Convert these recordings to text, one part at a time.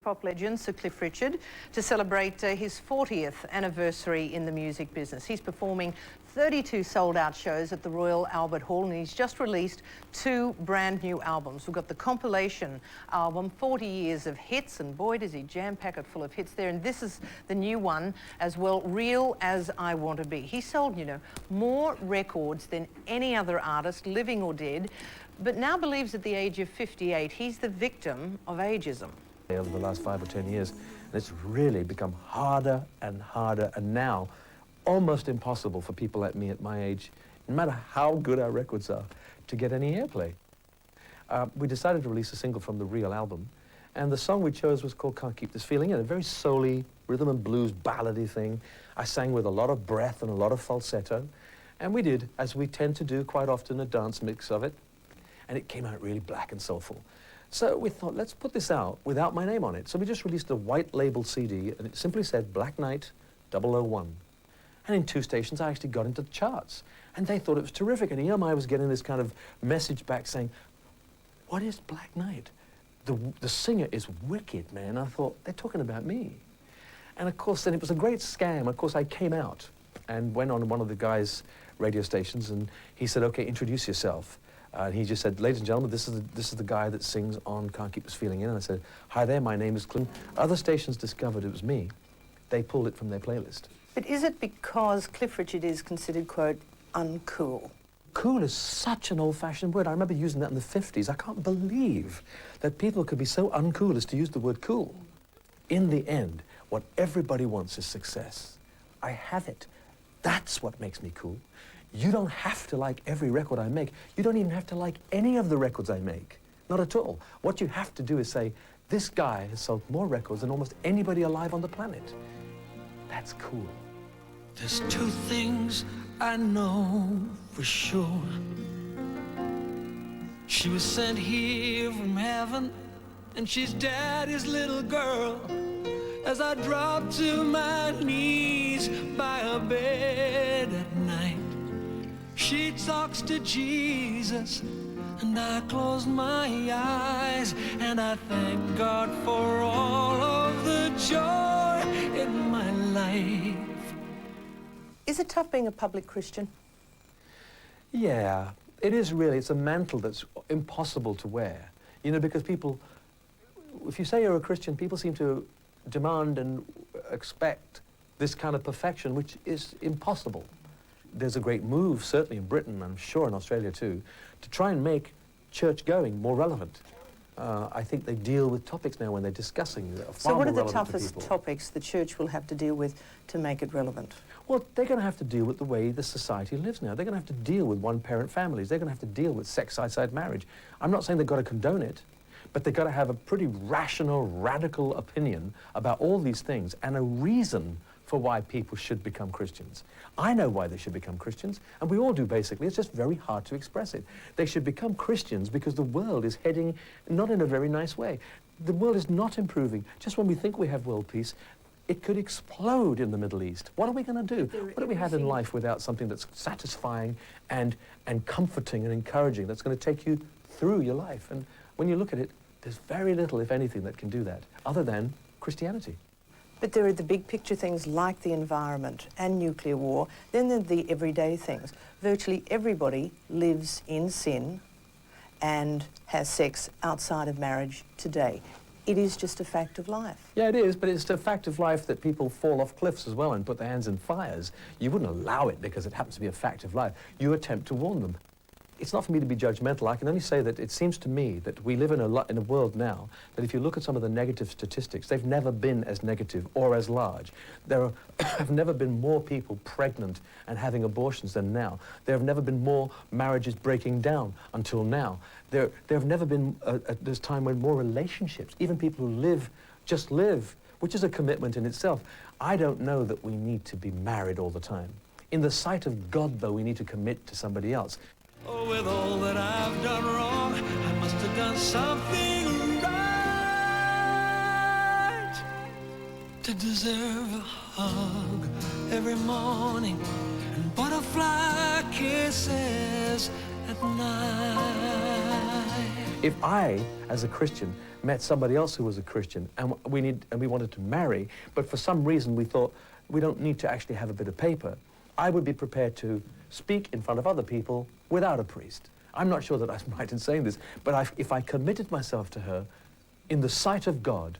pop legend Sir Cliff Richard to celebrate his 40th anniversary in the music business. He's performing 32 sold-out shows at the Royal Albert Hall, and he's just released 2 brand new albums. We've got the compilation album, 40 Years of Hits, and boy, does he jam-pack it full of hits there. And this is the new one as well, Real As I Want to Be. He sold, you know, more records than any other artist, living or dead, but now believes at the age of 58 he's the victim of ageism. Over the last 5 or 10 years, and it's really become harder and harder, and now almost impossible for people like me at my age, no matter how good our records are, to get any airplay. We decided to release a single from the Real album, and the song we chose was called Can't Keep This Feeling, and a very soul-y, rhythm and blues ballady thing. I sang with a lot of breath and a lot of falsetto, and we did, as we tend to do quite often, a dance mix of it, and it came out really black and soulful. So we thought, let's put this out without my name on it. So we just released a white label CD, and it simply said Black Knight 001. And in 2 stations, I actually got into the charts. And they thought it was terrific. And EMI was getting this kind of message back saying, what is Black Knight? The singer is wicked, man. I thought, they're talking about me. And of course, then it was a great scam. Of course, I came out and went on one of the guys' radio stations, and he said, okay, introduce yourself. And he just said, ladies and gentlemen, this is the guy that sings on Can't Keep This Feeling In. And I said, hi there, my name is Clint. Other stations discovered it was me. They pulled it from their playlist. But is it because Cliff Richard is considered, quote, uncool? Cool is such an old-fashioned word. I remember using that in the 50s. I can't believe that people could be so uncool as to use the word cool. In the end, what everybody wants is success. I have it. That's what makes me cool. You don't have to like every record I make. You don't even have to like any of the records I make. Not at all. What you have to do is say, this guy has sold more records than almost anybody alive on the planet. That's cool. There's 2 things I know for sure. She was sent here from heaven, and she's daddy's little girl. As I drop to my knees by her bed at night, she talks to Jesus, and I close my eyes, and I thank God for all of the joy in my life. Is it tough being a public Christian? Yeah, it is really. It's a mantle that's impossible to wear. You know, because people, if you say you're a Christian, people seem to demand and expect this kind of perfection, which is impossible. There's a great move, certainly in Britain, I'm sure in Australia too, to try and make church-going more relevant. I think they deal with topics now when they're discussing that are far more relevant to people. So what are the toughest topics the church will have to deal with to make it relevant? Well, they're going to have to deal with the way the society lives now. They're going to have to deal with one-parent families. They're going to have to deal with sex outside marriage. I'm not saying they've got to condone it, but they've got to have a pretty rational, radical opinion about all these things and a reason for why people should become Christians. I know why they should become Christians, and we all do basically. It's just very hard to express it. They should become Christians because the world is heading not in a very nice way. The world is not improving. Just when we think we have world peace, it could explode in the Middle East. What are we going to do? What do we have in life without something that's satisfying and comforting and encouraging, that's going to take you through your life? And when you look at it, there's very little, if anything, that can do that, other than Christianity. But there are the big picture things like the environment and nuclear war. Then there are the everyday things. Virtually everybody lives in sin and has sex outside of marriage today. It is just a fact of life. Yeah, it is, but it's a fact of life that people fall off cliffs as well and put their hands in fires. You wouldn't allow it because it happens to be a fact of life. You attempt to warn them. It's not for me to be judgmental. I can only say that it seems to me that we live in a world now that if you look at some of the negative statistics, they've never been as negative or as large. There have never been more people pregnant and having abortions than now. There have never been more marriages breaking down until now. There have never been this time when more relationships, even people who just live, which is a commitment in itself. I don't know that we need to be married all the time. In the sight of God, though, we need to commit to somebody else. Oh, with all that I've done wrong, I must have done something right to deserve a hug every morning and butterfly kisses at night. If I, as a Christian, met somebody else who was a Christian and we wanted to marry, but for some reason we thought we don't need to actually have a bit of paper, I would be prepared to speak in front of other people without a priest. I'm not sure that I'm right in saying this, but if I committed myself to her in the sight of God,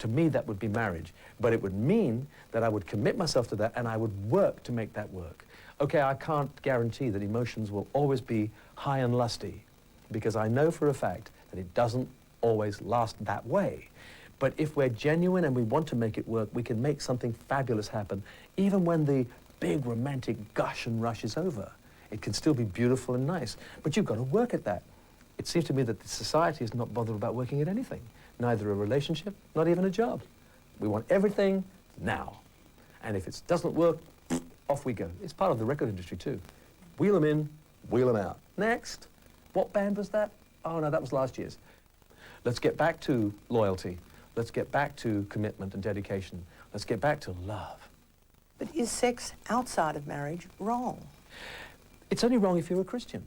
to me that would be marriage. But it would mean that I would commit myself to that and I would work to make that work. Okay, I can't guarantee that emotions will always be high and lusty, because I know for a fact that it doesn't always last that way. But if we're genuine and we want to make it work, we can make something fabulous happen, even when the big romantic gush and rush is over. It can still be beautiful and nice, but you've got to work at that. It seems to me that the society is not bothered about working at anything, neither a relationship, not even a job. We want everything now. And if it doesn't work, off we go. It's part of the record industry too. Wheel them in, wheel them out. Next. What band was that? Oh no, that was last year's. Let's get back to loyalty. Let's get back to commitment and dedication. Let's get back to love. But is sex outside of marriage wrong? It's only wrong if you're a Christian.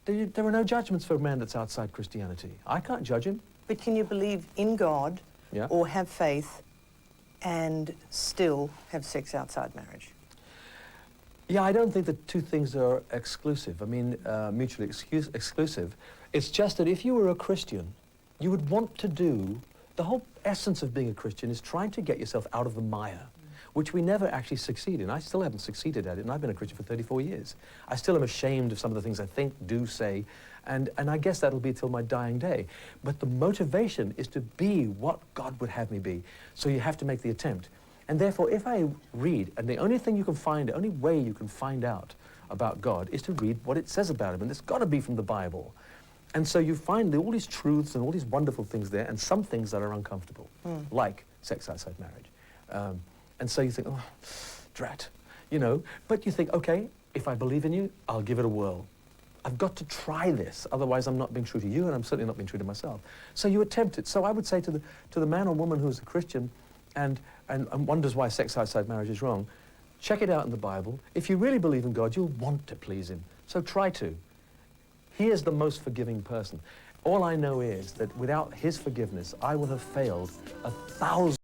There are no judgments for a man that's outside Christianity. I can't judge him. But can you believe in God or have faith and still have sex outside marriage? Yeah, I don't think the two things are exclusive. I mean, mutually exclusive. It's just that if you were a Christian, you would want to do, the whole essence of being a Christian is trying to get yourself out of the mire, which we never actually succeed in. I still haven't succeeded at it, and I've been a Christian for 34 years. I still am ashamed of some of the things I think, do, say, and I guess that'll be till my dying day. But the motivation is to be what God would have me be. So you have to make the attempt. And therefore, if I read, and the only thing you can find, the only way you can find out about God is to read what it says about him, and it's got to be from the Bible. And so you find all these truths and all these wonderful things there, and some things that are uncomfortable, like sex outside marriage. And so you think, oh, drat, you know. But you think, okay, if I believe in you, I'll give it a whirl. I've got to try this, otherwise I'm not being true to you, and I'm certainly not being true to myself. So you attempt it. So I would say to the man or woman who's a Christian and wonders why sex outside marriage is wrong, check it out in the Bible. If you really believe in God, you'll want to please him. So try to. He is the most forgiving person. All I know is that without his forgiveness, I will have failed 1,000